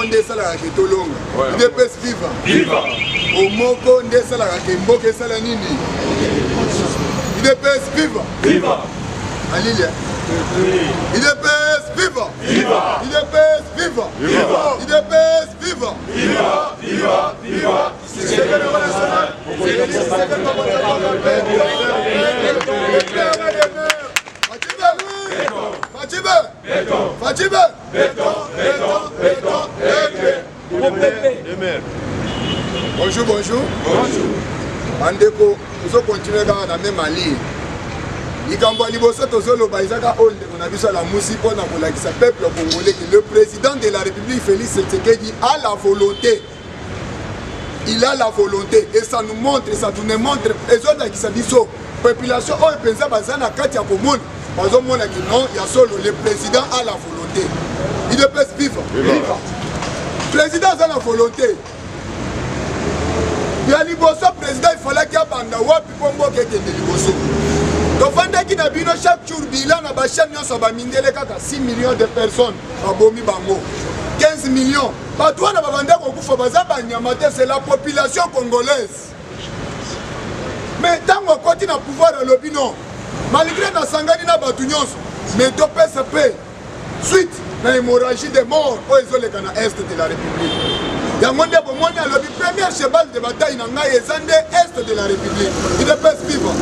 nde esalaka ke tolonga UDPS viva omoko nde esalaka ke mboka esala nini UDPS viva Alilia UDPS viva UDPS viva UDPS viva Fatima Bonjour Andeko, nous continuons dans la même ligne. Le président de la République, Félix Tshisekedi, a la volonté. Il a la volonté et ça nous montre, ça nous montre. Les autres qui sont dit, population, on pense à Bazana Katia Komon. Par exemple, non, il y a solo, le président a la volonté. Il ne peut vivre. Le président a la volonté. Il y a le président, il fallait qu'il y ait un wapi pour moi qui est Liboso. Donc, chaque jour, il y a 6 millions de personnes à Bomi Bango. 15 millions. C'est la population congolaise. Mais tant qu'on continue à pouvoir à l'opinion, malgré la sangani na batunyos, mais to PSP, suite à l'hémorragie des morts aux est de la République. Il y a le premier cheval de bataille dans l'est de la République. Il est pas vivre.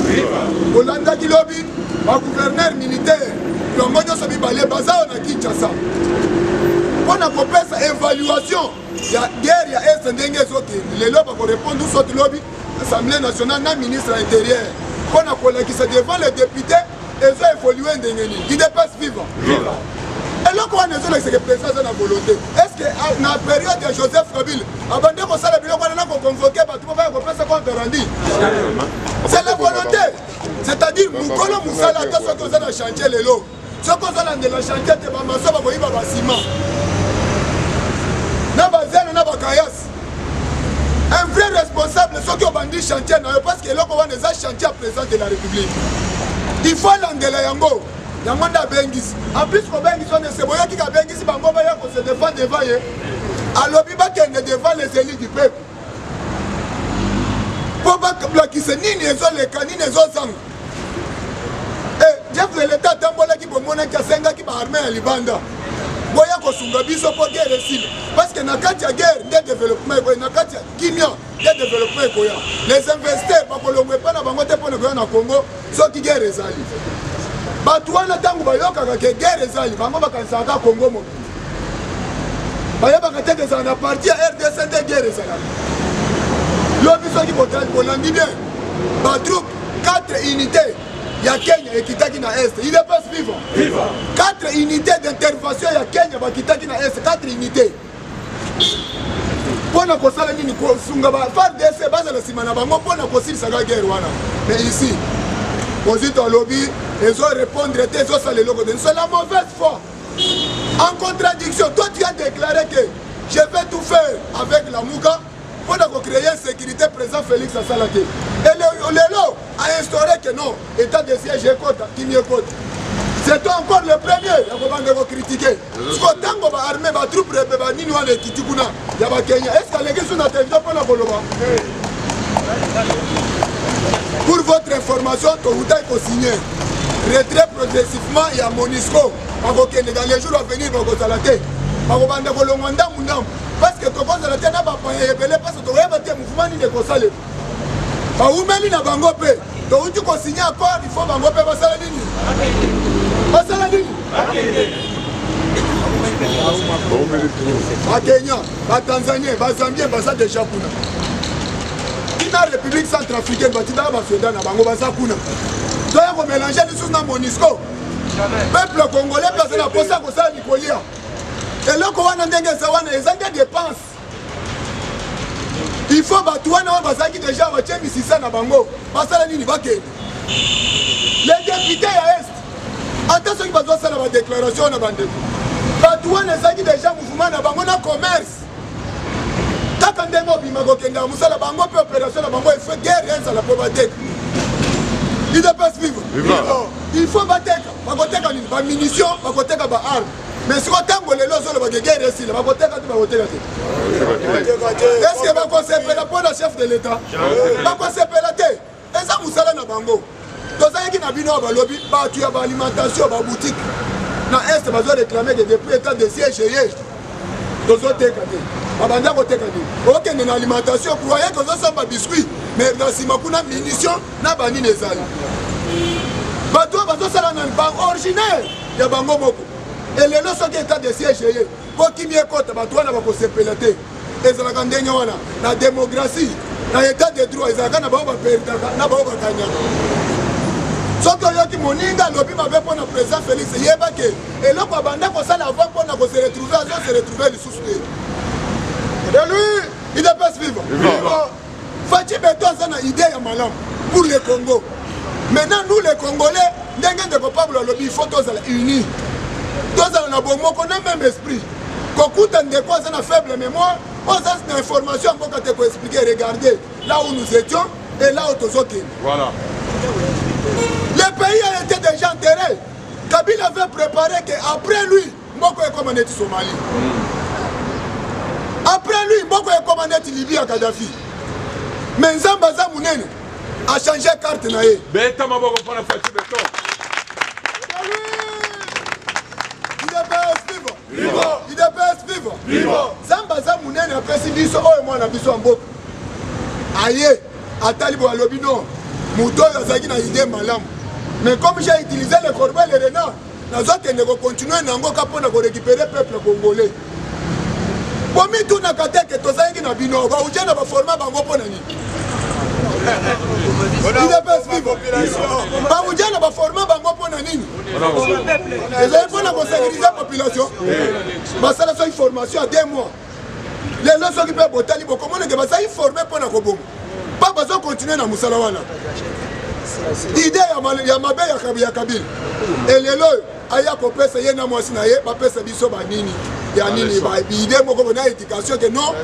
Olanda qui lobby, un gouverneur militaire, le monde se dit balé bazar na Kinshasa. On a fait cette évaluation. Il y a guerre, il y a est les lobbies pour répondre aux autres lobbies. L'Assemblée nationale, le ministre de l'Intérieur. On a collègué qui se devant les députés et ils ont évolué dans les il dépasse vivant. Et là, quand on est sur le président de la volonté, est-ce que dans la période de Joseph Kabila, avant de commencer la vidéo, on a convoqué, tu peux faire ce qu'on te rendit. C'est la volonté. C'est-à-dire, nous collons Moussala, ce qu'on a chantier les lots. Ce qu'on a de la chantier, c'est pas ça, on va ciment. Un vrai responsable, ceux qui ont vendu chantier, parce que là, on a des chantiers à présent de la République. Il faut l'anglais yango. Yamanda Bengis. En plus, on se défend devant eux. Alors, il va devant les élites du peuple. Pour qui se nient les canines les autres. Et Jeff de l'État, Tambola qui peut monter qui a 5 ans qui va armer à Libanda. Boya kosunga biso pour guerre ici parce que na kati ya guerre de développement ko na kati ya kimia de développement ko ya les investisseurs ba kolongwe pa na bango te pona ko na Congo soki guerre ezali batu wana tangu bayoka ka guerre ezali bango bakansaka Congo mo baya bakateke za na parti ya RDC de guerre ezali lobi soki botal bolandi bien ba troupe 4 unités. Il y a Kenya et Kitaki na Est. Il est pas vivant. 4 unités d'intervention, il y a Kenya et Kitaki na Est. 4 unités. Pour nous construire une Sungaba, faire des bases de Simana, pour nous construire sa guerre. Mais ici, aux États lobby, ils ont répondu, ils ont salé le logo. C'est la mauvaise foi. En contradiction, toi tu as déclaré que je vais tout faire avec la Mouka pour créer une sécurité président Félix Salake. Et le lot a instauré que non, état de siège écoute, qui m'y écoute. C'est toi encore le premier, il faut critiquer. Parce que tant qu'on va armer, ma troupe, il y a Kenya. Est-ce que les gens sont à télévision pour la Boloba? Pour votre information, vous avez signé. Retrait progressivement, il y a Monisco. Dans les jours à venir, vous allez salater. Parce que quand vous allez pas parce que vous avez un mouvement de Kosale. Ba umeli na bango pe to uti ko signer accord il faut bango pe basala nini ba Kenya ba Tanzanie ba Zambie ba sa déjà kuna ina République centrafricaine ba tida ba Sudan na bango ba sa kuna to ya ko mélanger les choses na Monisco peuple congolais place na posa ko sa Nicolia et là ko wana ndenge za wana ezanga dépenses. Il faut que tu aies déjà na bango. Les députés à Est. Attends ceux qui vont faire la déclaration na bande. Batouane ezaki déjà mouvement na bango na commerce. Kaka ndemo bimako kenda musala bango pe opération na bango il faut guerre rien la pauvreté. Il ne peut pas vivre. Il faut battre. Bakoteka ni ba munitions, bakoteka ba armes. mais si otango lelo zolo ba guerre ici ba koteka tu ba koteka te est-ce que ba kosepela pour le chef de l'état ba kosepela te eza musala na bango tozalaki na bino balobi batu ya ba alimentation ba boutique na est bazo réclamer que depuis état de siège ye tozoteka te babanda koteka te okende na alimentation croyez que ozosomba biscuit mais na nsima kuna munition na banini ezali bato bazosala na bango originaire ya bango moko elelo soki état de siège ye po kimi ekota bato wana bakosepela te ezalaka ndenge wana na démocratie na état de droit ezalaka na bango baperdaka na bango bakanyaka soki oyoki moninga alobi mabe mpo na président félix yeba ke eloko abanda kosala avant mpo na kose retrouve azo se retrouve lisusu te de lui il dépêche vivre Fachi Beto aza na idée ya malamu pour le Congo. Maintenant nous les Congolais ndenge ndeko Pablo alobi il faut tozala unis tozala na bomoko na même esprit kokuta ndeko aza na faible mémoire oza na information mboka te ko expliquer regardez là où nous étions et là où tozokende. Voilà. Le pays a été déjà enterré. Kabila avait préparé qu'après lui, Mboko est commandé Somalie. Après lui, Mboko est commandé Libye à Kadhafi. Mais Nzambaza Mounene a changé carte naïe. Beta Maboko pour la Fachi Beto. Il est vivant. Il est vivant. Nzambaza Mounene a fait si biso oh et moi na biso Mboko. Aïe, Atalibo Alobino. Mouto yazaki na idée malamu. Mais comme j'ai utilisé le corbeau et le renard, nous allons continuer à récupérer le peuple congolais. Pour moi, tout le monde que tu as dit que tu as formé il est pas vivre. Tu as formé la population. Tu as une formation à 2 mois. Les gens qui peuvent voter, comment est-ce que tu as formé pour la Kobo? Pas besoin de continuer dans Moussalawana. L'idée ya mabe ya Kabila. Et lelo aya ko pesa ye na mwasi na ye ba pesa biso ba nini. Ya nini ba idée moko na éducation que non.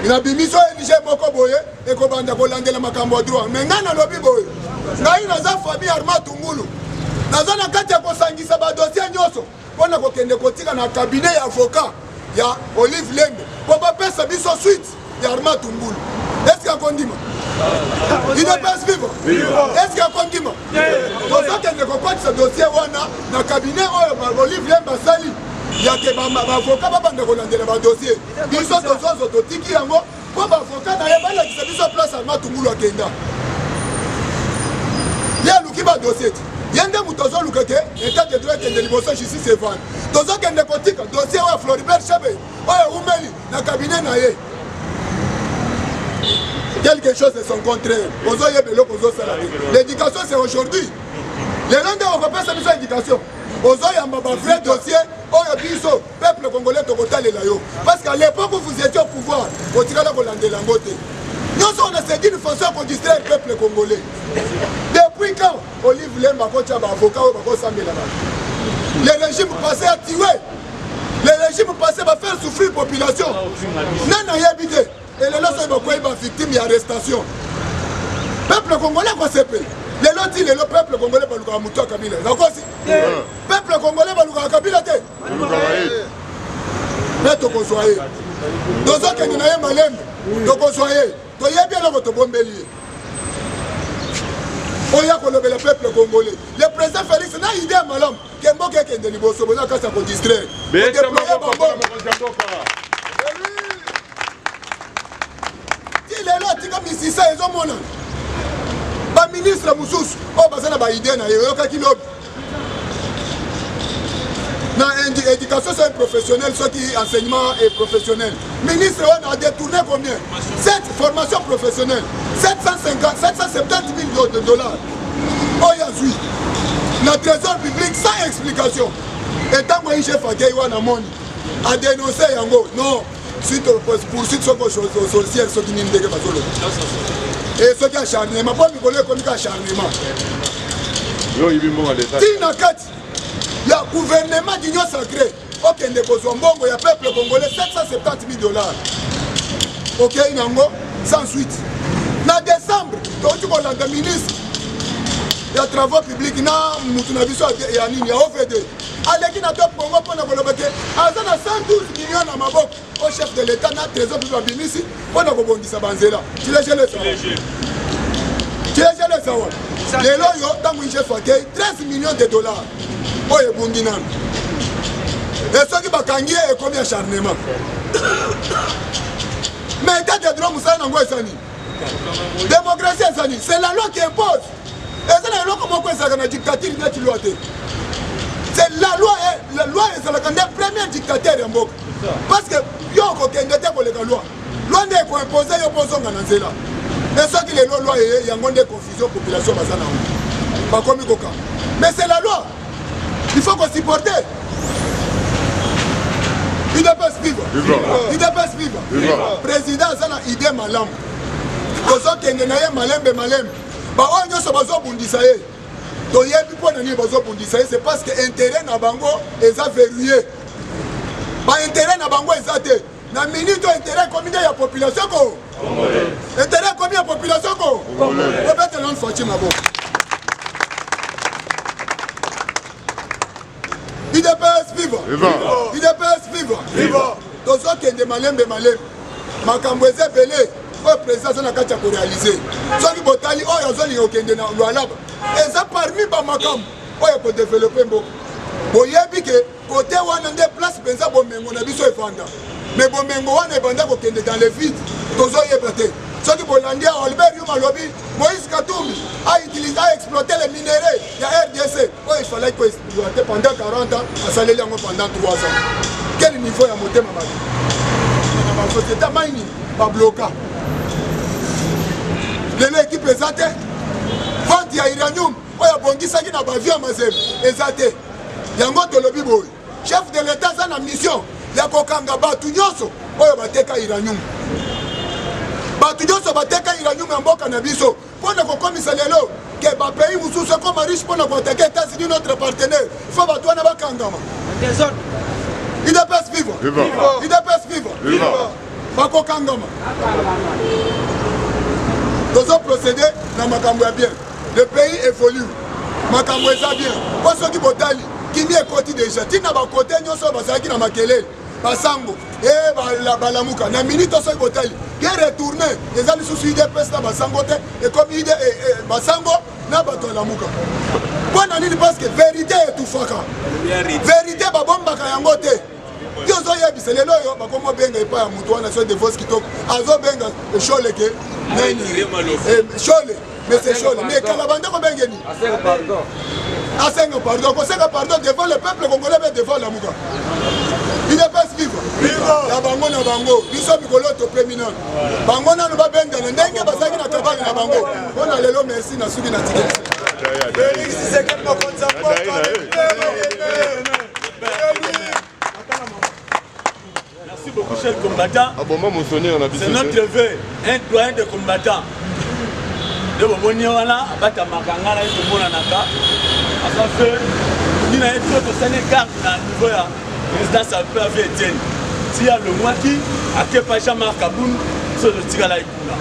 Ina bimiso elige moko boye e ko banda ko landela makambo droit. Mais ngana lobi boye. Na ina za famille Arma Tungulu. Naza na kati ya ko sangisa ba dossier nyoso. Pona ko kende ko tika na cabinet ya avocat ya Olive Lembe. Ko ba pesa biso suite ya Arma Tungulu. Est-ce qu'il condiment? Il ne passe vivre. Est-ce qu'il y a condiment? Pour ça qu'il ne comprend pas ce dossier, dans le cabinet, Olive Lemba Sali, il y a que l'avocat va prendre le dossier. Ils sont tous les autotiques qui ont pour l'avocat d'ailleurs, qui s'est mis en place à Matoumoulo Kenda. Il y a un dossier. Il y a un dossier qui est état de droit qui est de l'émotion justice et vente. Dans un dossier, Floribert Chabé, Oumeli, dans le cabinet, quelque chose de son contraire. L'éducation c'est aujourd'hui. Les Landais ont repéré cette éducation. Il y a un vrai dossier. Le peuple congolais parce qu'à l'époque où vous étiez au pouvoir, vous tirez la Hollande langote. Nous on a dit d'une façon pour distraire le peuple congolais. Depuis quand Olive Lemba avocat le régime passé à tuer. Le régime passé va faire souffrir la population. Non, non, habité. Et les gens sont victimes d'arrestation. Le peuple congolais va s'épeler. Les gens disent le peuple congolais va le mouton à Kabila. Le peuple congolais va le Kabila. Mais tu consoyez. Dans un cas, il y a un malem. Tu consoyez. Tu y as bien votre bon bélier. On y a le peuple congolais. Le président Félix n'a idée à malem. Qu'il y a un qui est de niveau. C'est pour ça que ça peut distraire. lelo atika misisa ezomona ba ministre mususu o bazana ba idée na yoka kilobi na éducation c'est professionnel ce qui enseignement est professionnel ministre on a détourné combien cette formation professionnelle 770 000 dollars oh yazui na trésor public sans explication et tant que chef Agay wana moni a dénoncé yango non suite poursuite aux sorcières ceux qui n'y ndeke bazolo et ceux qui acharnement pas mikoler comme acharnement yo ibimbo l'état tina kati ya gouvernement d'union sacrée okende kozwa mbongo ya peuple congolais 770 000 dollars ok nango sans suite na décembre tu kolanda ministre ya travaux publics na mutu na biso ya nini ya OVD aleki na top Congo mpona koloba ke aza na 112 millions na maboko au chef de l'état na trésor public babimisi mpona kobongisa banzela tilegelesa wana lelo yo ntango chef akei 13 millions de dollars oyo ebungi nano e soki bakangi ye ekomi acharnement mais état de droit mosala nango ezani démocratie ezani c'est la loi qui impose eza na eloko moko ezalaka na dictature neti loi te c'est la loi ezalaka nde premier dictateur ya mboka parce que yo okokende te koleka loi nde ekoimpose yo pozonga na nzela mais soki lelo loi eye yango nde confusion population baza nango bakomi koka mais c'est la loi il faut qu'on supporte UDPS viva UDPS viva président aza na idée malamu tozokende na ye malembe baoyo nyonso bazobundisa ye toyebi mpo na nini bazobundisa ye c'est parce que intérêt na bango eza verrouillé baintérêt na bango eza te na minute intérêt ekomi nde ya population ko intérêt ekomi ya population ko obetelon faci maboko UDPS viva UDPS viva tozokende malembe makambo eza ebele oyo président aza na kati ya koréalize soki botali oyo azolinga okende na lwalaba eza parmi bamakambo oyo ekodevelope mboka boyebi ke kote wana nde place mpenza bomengo na biso efanda mais bomengo wana ebanda kokende dans le vide tozoyeba te soki bolandi awa Albert Yuma alobi Moïse Katumbi a exploité les minéraux ya RDC oyo ifalaki koexploite pendant 40 ans asaleli yango pendant 3 ans quel niveau ya motema bato na basociété maini babloka lelo équipe eza te vente ya uranium oyo abongisaki na bavio ya mazembe eza te yango tolobi boye chef de l'état aza na mission ya kokanga bato nyonso oyo bateka uranium bato nyonso bateka uranium ya mboka na biso mpona kokomisa lelo ke bapays mosusu ekoma riche mpona koteka États-Unis notre partenaire fo bato wana bakangama UDPS viva bakokangama tozo procéder na makambo ya bien le pays évolue makambo eza bien po soki botali kimi ekoti déjà ntina bakote nyonso bazalaki na makelele basango balamuka na minute soki botali ke retourne eza lisusu UDPS na basango te ekomi basango na bato alamuka mpo na nini parce que vérité etufaka vérité babombaka yango te yo ozoyebisa lelo oyo bakomi obenga epai ya motu wana so devoce kitoko azobenga eshole ke shole mais c'est shole mais kala bande kobengeni asenga pardon kosenga pardon devant le peuple congolais mais devant la muka UDPS viva ya bango na bango biso mikolo topemi nano bango nano babengana ndenge bazalaki na kabali na bango mpona lelo merci na suki na tikeli Merci beaucoup, chers combattants. C'est notre vœu, un doyen de combattants. De Bomoniana, Bata Makangana et de Monanaka. À sa feu, il y a un peu de Sénégal à niveau de résidence à peu avec Etienne. S'il y a le Mwaki, à Kepacha Markaboun, sur le Tigala Ikuna.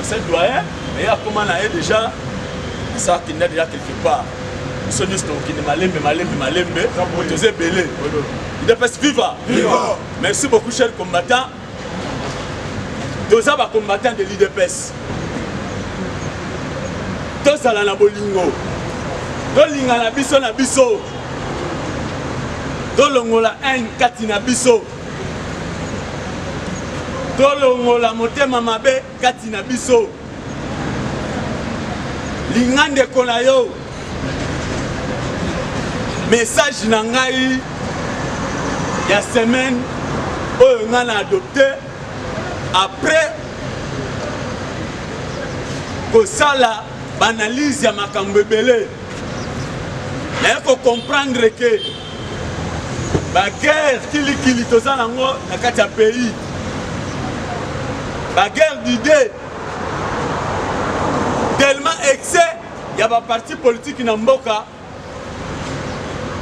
C'est doyen, et il y a comment on a déjà, ça qui n'est déjà quelque part. Nous sommes juste qui est malembe, vous êtes belé. UDPS viva. Merci beaucoup, chers combattants. Tous les combattants de l'UDPS. Tous à la bolingo. Tous les na biso na biso. Tous les la haine kati na biso. Tous les la motema mabe kati na biso. Lingande konayo. Message na ngai ya semaine oyo nga na adopté après kosala banalise ya makambo ebele naye comprendre ke baguerre kilikili toza nango na kati ya pays baguerre d'idée tellement excès ya baparti politique na mboka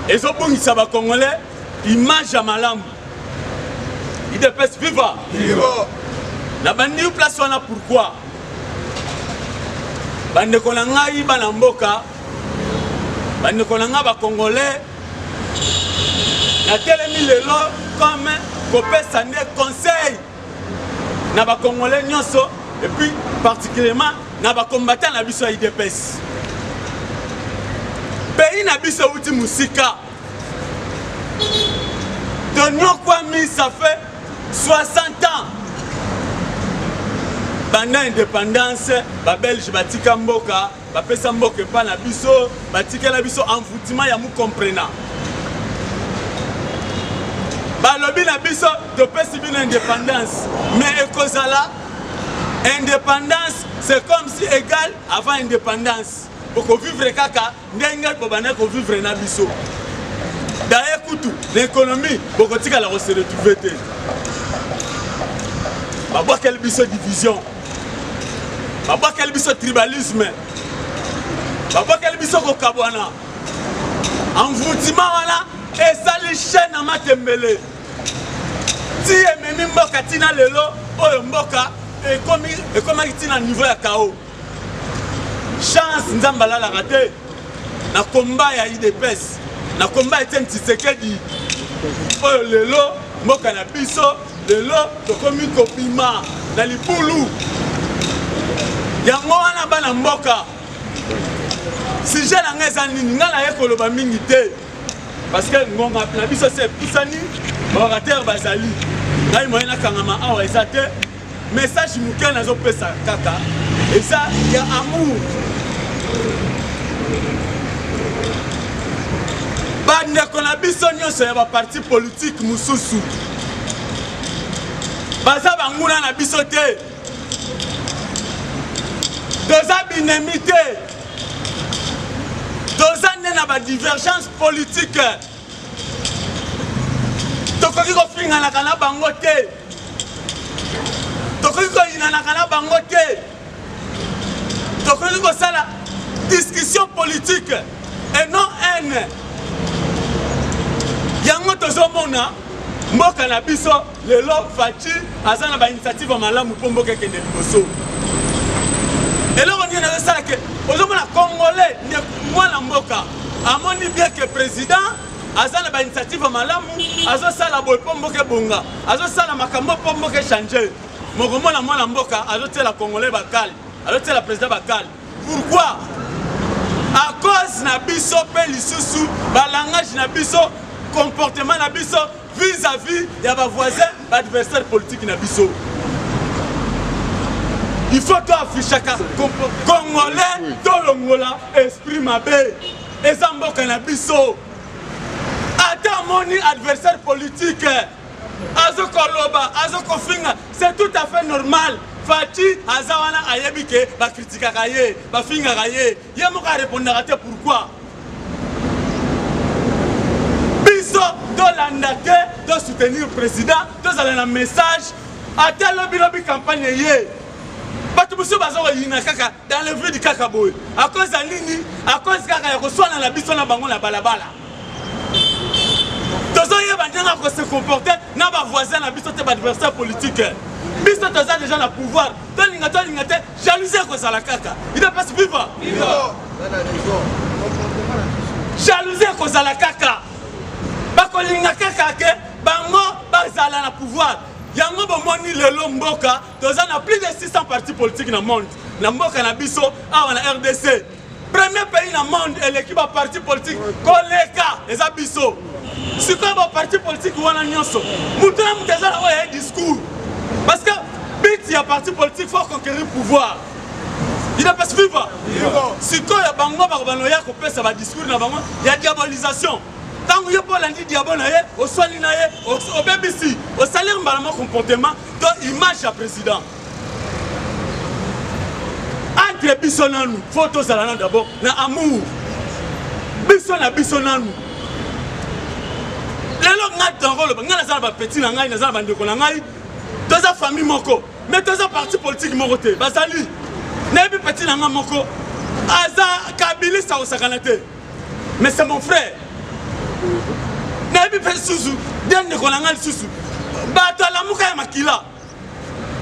ezobongisa bakongolais image ya malamu UDPS viva na bandi place wana pourquoi bandeko na ngai bana mboka bandeko na ngai bakongolais na telemi lelo comme kopesa nde conseil na ba congolais nyonso et puis particulièrement na ba combattant na biso IDPS pays na biso uti musika Donion Kwame ça fait 60 ans pendant l'indépendance ba belge batika mboka ba pesa mboka pa na biso batika la biso envoûtement ya mu comprenant ba lobi na biso de pesa bien indépendance mais ekozala indépendance c'est comme si égal avant indépendance pour vivre kaka ndenge bobana ko vivre na biso d'ailleurs kutu l'économie boko tika la se retrouver te ba bois quel biso division ba bois quel biso tribalisme ba bois quel biso ko kabwana envoûtement wala et ça les chaînes à matembele si ememi mboka tina lelo oyo mboka et comme tina niveau ya KO chance nzamba la raté na combat ya IDPS na combat Etienne Tshisekedi oyo lelo mboka na biso lelo tokomi kopima na libulu yango wana bana mboka si je na ngeza nini ngala ye koloba mingi te parce que ngonga na biso c'est pusani orateur bazali ngai moyena kangama awa eza te message muke nazo pesa kaka eza ya amour bandeko na biso nyonso ya baparti politique mususu baza banguna na biso te toza binemi te toza nde na badivergence politique tokoki kofinganaka na bango te tokoki koyinanaka na bango te tokoki kosala discussion politique et non haine yango tozomona mboka na biso lelo Fachi aza na ba initiative malamu po mboka kende liboso eloko nini nazosala ke ozomona congolais nde mwana mboka amoni bien que président aza na ba initiative malamu azosala boye po mboka ebonga azosala makambo po mboka echange mokomona mwana mboka azotela congolais bakali azotela président bakali pourquoi à cause na biso pe lisusu balangage na biso comportement na biso vis-à-vis ya ba voisin ba adversaire politique na biso il faut to affichaka congolais to longola esprit mabe eza mboka na biso ata moni adversaire politique azokoloba azokofinga c'est tout à fait normal Fachi azawana ayebi ke ba critikaka ye ba fingaka ye ye moko répondra te pourquoi biso do landa te do soutenir président tozala na message ata lobi campagne ye bato biso bazokoyina kaka dans le vide kaka boye à cause ya nini à cause kaka ya koswana na biso na bango na balabala tozoyeba ndenge kose comporter na ba voisin na biso te ba adversaire politique biso toza déjà na pouvoir tolinga te jalousie kozala kaka il ne pas vivre jalousie kozala kaka bakolinga kaka ke bango bazala na pouvoir yango bomoni lelo mboka toza na plus de 600 partis politiques na monde na mboka na biso awa na RDC premier pays na monde eleki ba parti politique koleka eza biso sikoyo ba parti politique wana nyonso mutu na mutu ezala oyo discours parce que but ya parti politique faut conquérir pouvoir il ne peut pas vivre sikoyo bango bakobanoya kopesa ba discours na bango ya diabolisation tango yo po landi diabo na ye oswali na ye obebisi osalir mbala mo comportement to image ya président entre biso nanu faut tozala na d'abord na amour biso na biso nanu lelo ngai tangolo ngai nazala ba petit na ngai nazala bandeko na ngai toza famille moko mais toza parti politique moko te bazali nebi petit na ngai moko aza kabili sa osakana te mais c'est mon frère nebi pe susu dende ko na ngai susu bato la muka ya makila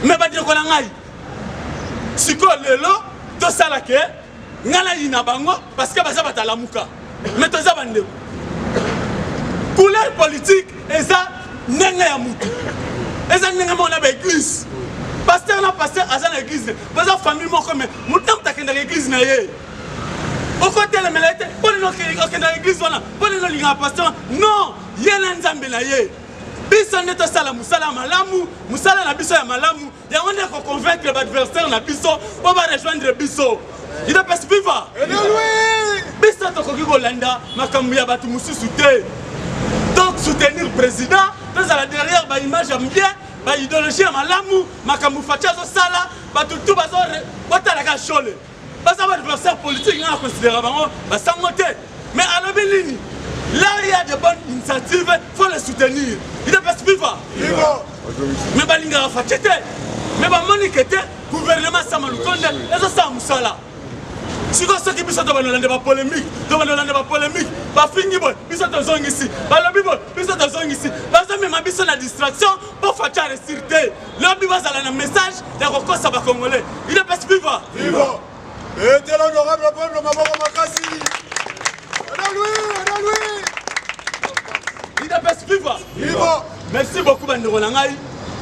mais badire ko na ngai siko lelo to sala ke ngala ina bango parce que baza batala muka mais toza bandeko couleur politique et ça ndenge ya mutu eza ndenge mona ba église pasteur na pasteur aza na église baza famille moko mais mutu mutakenda église na ye okote le melete pole no okenda église wana pole no linga pasteur non ye na nzambe na ye biso nde tosala musala malamu musala na biso ya malamu yango nde koconvaincre baadversaire na biso po barejoindre biso ide pesi viva biso tokoki kolanda makambo ya bato mosusu te donc soutenir président tozala derrière baimage ya bien baidéologie ya malamu makambo faci azosala bato tu batalaka shole baza baadversaire politique nga na considéra bango basango te mais alobi nini là il y a de bonnes initiatives, il faut les soutenir. Il est pas vivant. Mais balinga fachete. Mais ba monique te gouvernement Samalukonde, les ça musala. Si vous ceux qui bisou de balanda ba polémique, de balanda ba polémique, ba fini bon, bisou de zone ici. Ba lobby bon, bisou de zone ici. Ba ça même bisou la distraction pour faire resirter. Lobby va à la message de rekosa ba congolais. Il est pas vivant. Vivant. Et t'es l'honorable peuple Maboko Makasi. Merci beaucoup bandeko na ngai.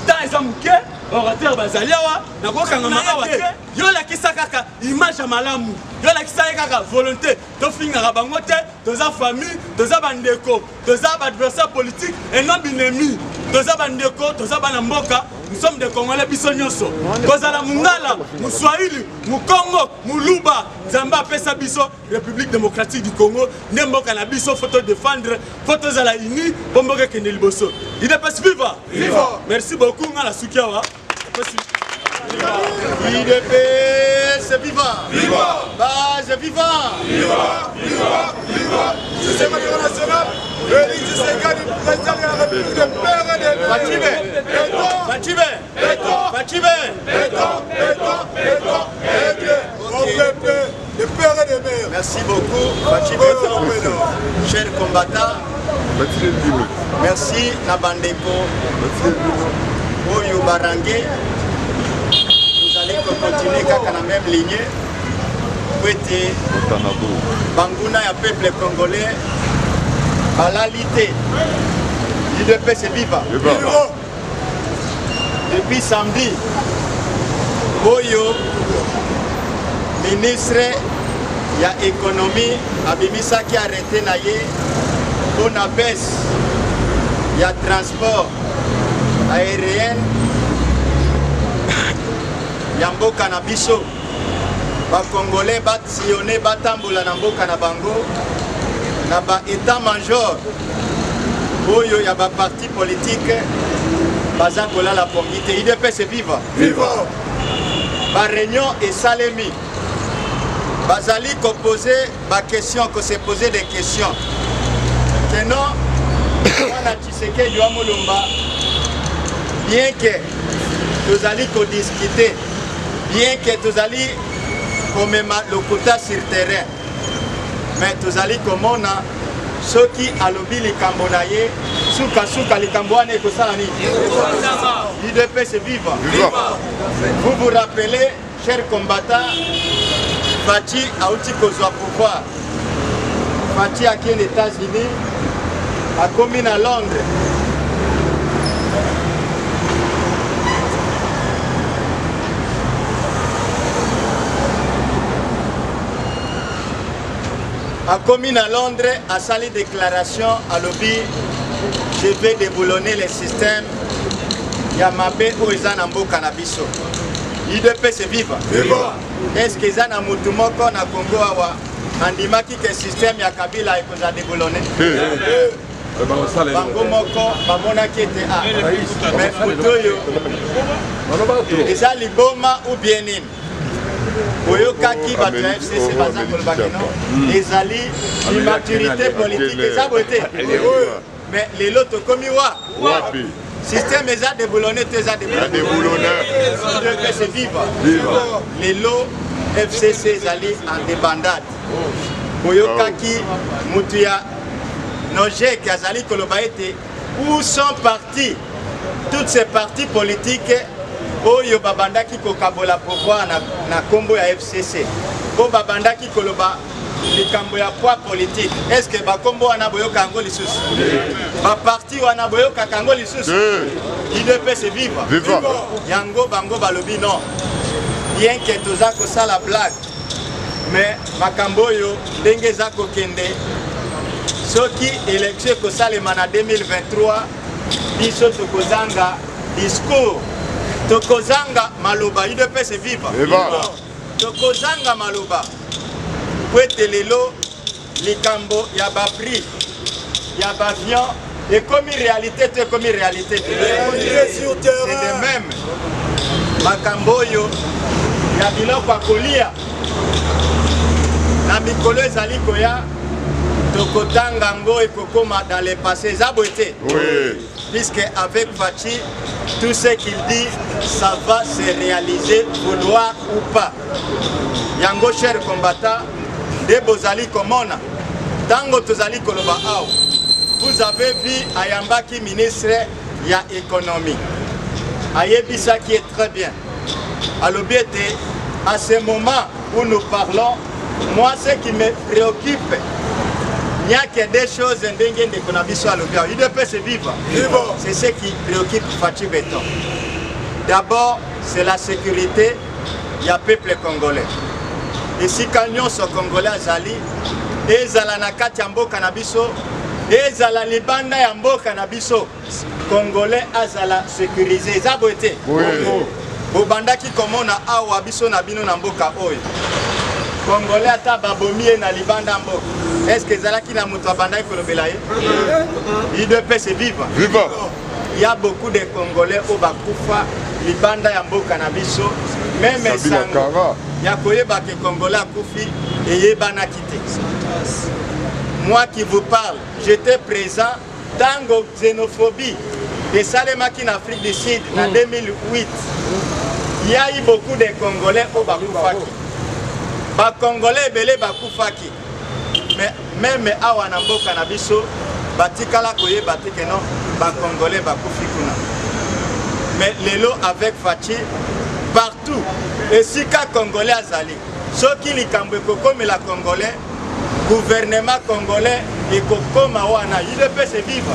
Tant eza muke, orateur bazali awa, nakokanga makawa te. Yo lakisa kaka image ya malamu. Yo lakisa kaka volonté. Tofingaka bango te, toza famille, toza bandeko, toza adversaire politique et non binemi. Toza bandeko, toza bana mboka. Nous sommes des Congolais biso nyonso. Kozala mungala, muswahili, mukongo, muluba, Zamba pesa biso République démocratique du Congo, nemboka na biso photo défendre, photo zala ini, bomboke kende liboso. Il est pas viva. Viva. Merci beaucoup ngala sukiawa. IDPS viva. Viva. Base viva. Viva. Viva. Viva. Système international. Félix Tshisekedi, président de la République de PRD. Fatibé. Le PRD. Merci beaucoup, Fatibé. Chers combattants. Merci Nabandeko. Oyo Barangé. Nous allons continuer dans la même lignée. Pouete Banguna ya peuple congolais. Balalité. IDPS viva. Depuis samedi, Oyo, ministre ya économie, Abimisa qui a arrêté naye, on a baisse, il y a transport aérien, Yambo Kanabiso, ba Congolais bat sillonné, batamboula Nambo Kanabango, naba état-major, Oyo ya ba parti politique. Bazakola la pomite, IDPS viva. Viva. Ba réunion et Salemi. Bazali ko poser ba question, ko se poser des questions. Que non, on a Tshisekedi yo Mulumba. Bien que nous allons discuter, bien que nous allons comme le quota sur terrain, mais nous allons comme on a ceux qui a lobby les Cambonaye, souka les Cambouane que ça l'IDPS viva. Vous vous rappelez, chers combattants, Fati a outil au pouvoir. Fati a qui aux États-Unis, a commis à Londres. A commis à Londres, a sali déclaration à lobby, je vais déboulonner les systèmes Yamabe ou Izanambo Cannabiso. IDPS viva. Est-ce que Izana Mutumoko na Congo awa andimaki que système ya Kabila ekoza déboulonner? Bango moko bamona qui était a. Mais Futoyo. Eza liboma ou bien nini? Oyokaki bato ya FCC baza kolobakeno ezali immaturité politique eza bote mais lelo tokomi wapi système eza déboulonné te eza déboulonné c'est viva lelo FCC ezali en débandade oyokaki mutu ya Nojek azali koloba ete où sont partis toutes ces partis politiques Oyo babandaki ko kabola pouvoir na kombo ya FCC. Ko babandaki koloba likambo ya poids politique. Est-ce que bakombo wana boyoka yango lisusu? Ba parti wana boyoka kango lisusu? UDPS vivre. Yango bango balobi non. Bien que toza ko sala blague. Mais makambo yo ndenge za ko kende. Soki élection ko salema na 2023 biso tokozanga discours. Tokozanga maloba UDPS vivre. Tokozanga maloba. Kwete lelo likambo ya ba prix ya ba avion et comme réalité c'est comme réalité. C'est de même. Makambo yo ya biloko akolia na mikolo ezali koya tokotanga ngo ekokoma dans le passé zaboete. Oui. Puisque avec Fachi tout ce qu'il dit ça va se réaliser vouloir ou pas. Yango cher combattant de bozali komona tango tozali koloba aw. Vous avez vu Ayambaki ministre ya économie. Ayebisa qui est très bien. Alobiete à ce moment où nous parlons, moi ce qui me préoccupe, il n'y a que des choses ndenge de konabiso alobia. UDPS vivre. C'est ce qui préoccupe Fachi Beton. D'abord, c'est la sécurité du peuple congolais. Et si kanyon so congolais azali, ezala na kati ya mboka na biso, ezala libanda ya mboka na biso, congolais azala sécurisé. Zaboete. Bobandaki komona awa biso na bino na mboka oyo. Congolais ata babomie na libanda mboka. Est-ce que ezalaki na muto abandaki kolobela ye? UDPS vivre. Il y a beaucoup de Congolais au bakufa libanda ya mboka na biso, même sango. Ya koyeba ke Congolais akufi et yebana quitté. Moi qui vous parle, j'étais présent dans xénophobie et Salemaki en Afrique du Sud en 2008. Il y a eu beaucoup de Congolais au bakufaki. Ba Congolais belé bakufaki. Mais même awa na mboka na biso batikala koyeba te non ba Congolais bakufi kuna. Mais lelo avec Fachi partout et si ka Congolais azali soki likambo ekokome la Congolais gouvernement congolais ekokoma wana UDPS vivre.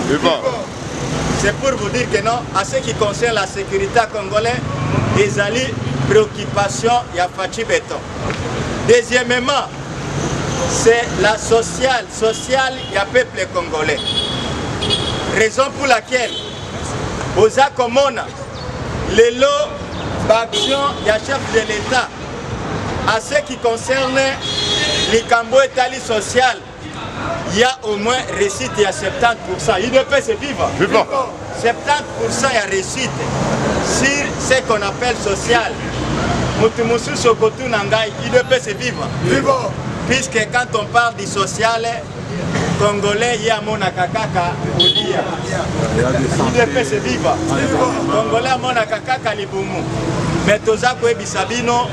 C'est pour vous dire que non, à ce qui concerne la sécurité congolaise, ezali préoccupation ya Fachi Beton. Deuxièmement, c'est la sociale ya peuple congolais. Raison pour laquelle Oza Komona lelo l'action ya chef de l'État à ce qui concerne les cambo étali social, il y a au moins réussite à 70%. UDPS vivre. 70% y a réussite sur ce qu'on appelle social. Mutumusu Sokotu Nangai, UDPS vivre. Puisque quand on parle du social, Congolais, il y a mon akakaka Odia. UDPS vivre. Congolais, mon akakaka Libumu. Mais Toza Kwe Bisabino,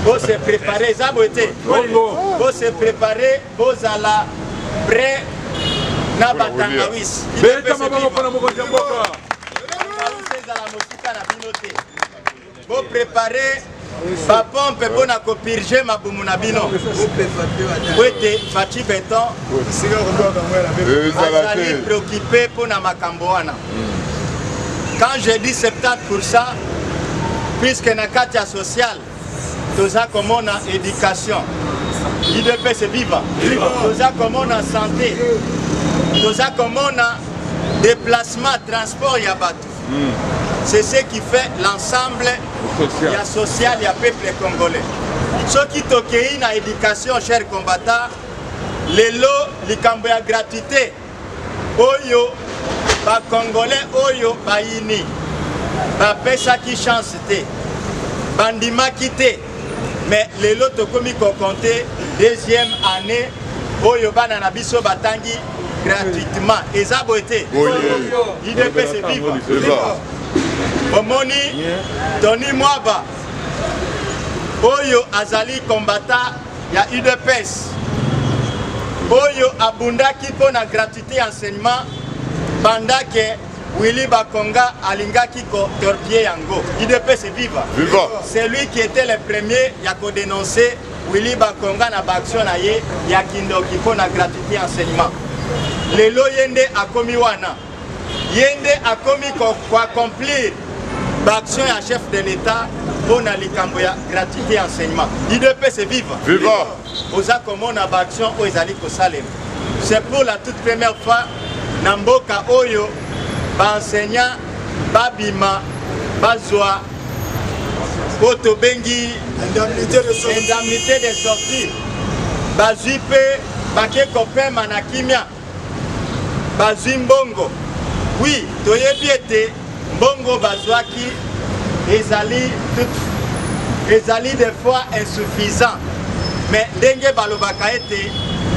vous se préparez, Zaboté. Vous se préparez, vous allez prêt Nabatangawis. Vous préparez, ma pompe pour na copirger ma boumunabino. Vous êtes Fachi Beton. Vous allez préoccupé pour na makamboana. Quand je dis 70%, puisque na katia social, toza comme on a éducation, UDPS vivre, toza comme on a santé, toza comme on a déplacement, transport y a bateau. C'est ce qui fait l'ensemble ya social ya peuple congolais. Ce qui tokei na éducation, chers combattants, les lots, les cambo ya gratuité, oyo. Ba Congolais oyo bayini ba pesa ki chance te bandima quitté mais les lots komi ko compter deuxième année oyo bana na biso batangi gratuitement ezaboté UDPS vivre omoni Tony Mwaba oyo azali combattant ya UDPS oyo abundaki pona gratuité enseignement pendant que Willy Bakonga alingaki ko torpiller yango. UDPS vivre. C'est lui qui était le premier à dénoncer Willy Bakonga na baction na ye ya kindoki pona gratuité enseignement. Lelo yende akomi wana. Yende akomi ko accomplir baction ya chef de l'État pona likambo ya gratuité enseignement. IDPS viva. Viva. Oza komona baction o ezali ko salem. C'est pour la toute première fois na mboka oyo ba enseignant babima bazwa Oto bengi indemnité de sortie. Bazui pe bake kopé manakimia. Bazui mbongo. Oui, toyebi ete mbongo bazwaki ezali des fois insuffisant. Mais ndenge balobaka ete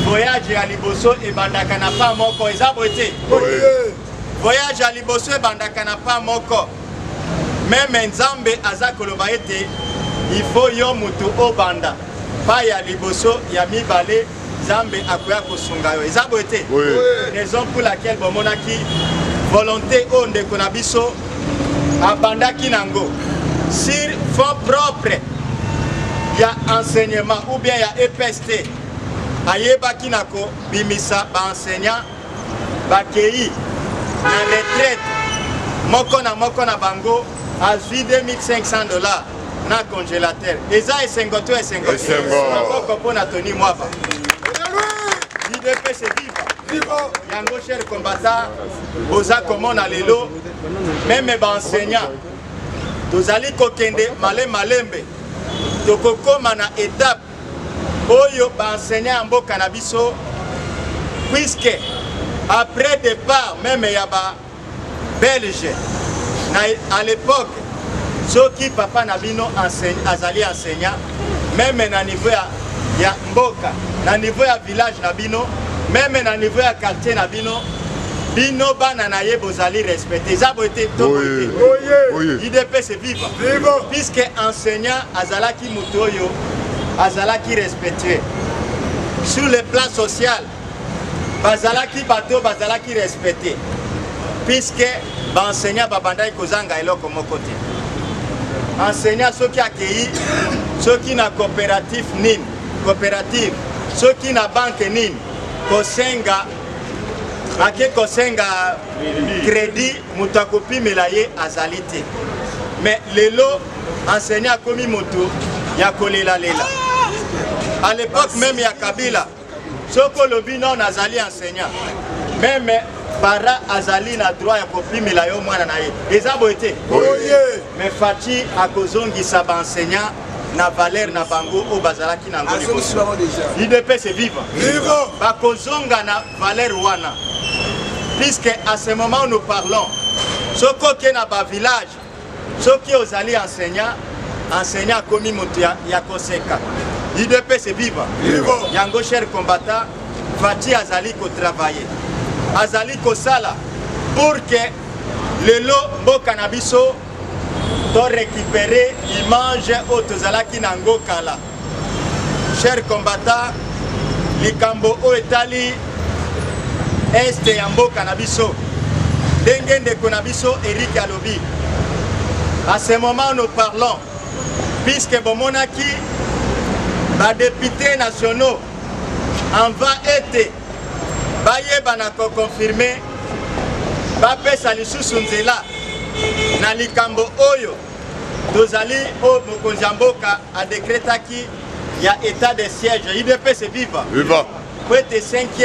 voyage ya liboso ebandaka na pa moko ezabo ete. Voyage ya liboso ebandaka na pa moko. Même Nzambe aza koloba ete il faut yo mutu obanda pa ya liboso ya mibale Nzambe akoya kosunga yo ezabo ete raison pour laquelle bomonaki volonté o ndeko na biso abandaki nango sur fond propre ya enseignement ou bien ya EPST ayebaki nako bimisa ba enseignant bakei na retraite moko na bango à 2500 $ na congélateur. Eza esengoto esengoto. Esengo. Pour na Tony Mwaba. IDPS viva. Yango cher combattant, oza komona lelo, même ba enseignant. Tozali kokende malembe. Tokokoma na étape oyo ba enseignant mboka na biso puisque après départ même ya ba belge. À l'époque, ceux qui papa Nabino azali enseignant, même à niveau ya mboka, à niveau ya village Nabino, même à niveau ya quartier Nabino, bino bana na ye bozali respecté. Ça a été tout. IDPS viva. Puisque enseignant azalaki mutoyo, azalaki respecté. Sur le plan social, bazalaki bato bazalaki respecté. Puisque enseignant babanda ikozanga eloko moko te. Enseignant ceux qui accueilli, ceux qui na coopérative nini, coopérative, ceux qui na banque nini, kosenga crédit mutakopi melaye azalite. Mais lelo enseignant komi moto ya kolela lela. À l'époque même ya Kabila, soko lobi non azali enseignant. Même para azali na droit ya kopimela yo mwana na ye. Ezabo ete. Mais Fati akozongisa ba enseignant na valeur na bango o bazalaki na ngoli boso. IDPS viva. Viva. Bakozonga na valeur wana. Puisque à ce moment où nous parlons, soko ke na ba village, soki ozali enseignant komi moto ya koseka. IDPS viva. Viva. Yango cher combattant, Fati azali ko travailler. Azali kosala pour que lelo mboka na biso to récupérer image otozalaki nango kala. Cher combattant, likambo o etali este ya mboka na biso ndenge ndeko na biso Eric alobi. À ce moment nous parlons, puisque bomonaki ba députés nationaux en va été bayeba na ko confirmer bapesa lisusu nzela na likambo oyo tozali o mokonzi mboka a décrétaki ya état de siège. IDPS viva. Viva. Pour être 5e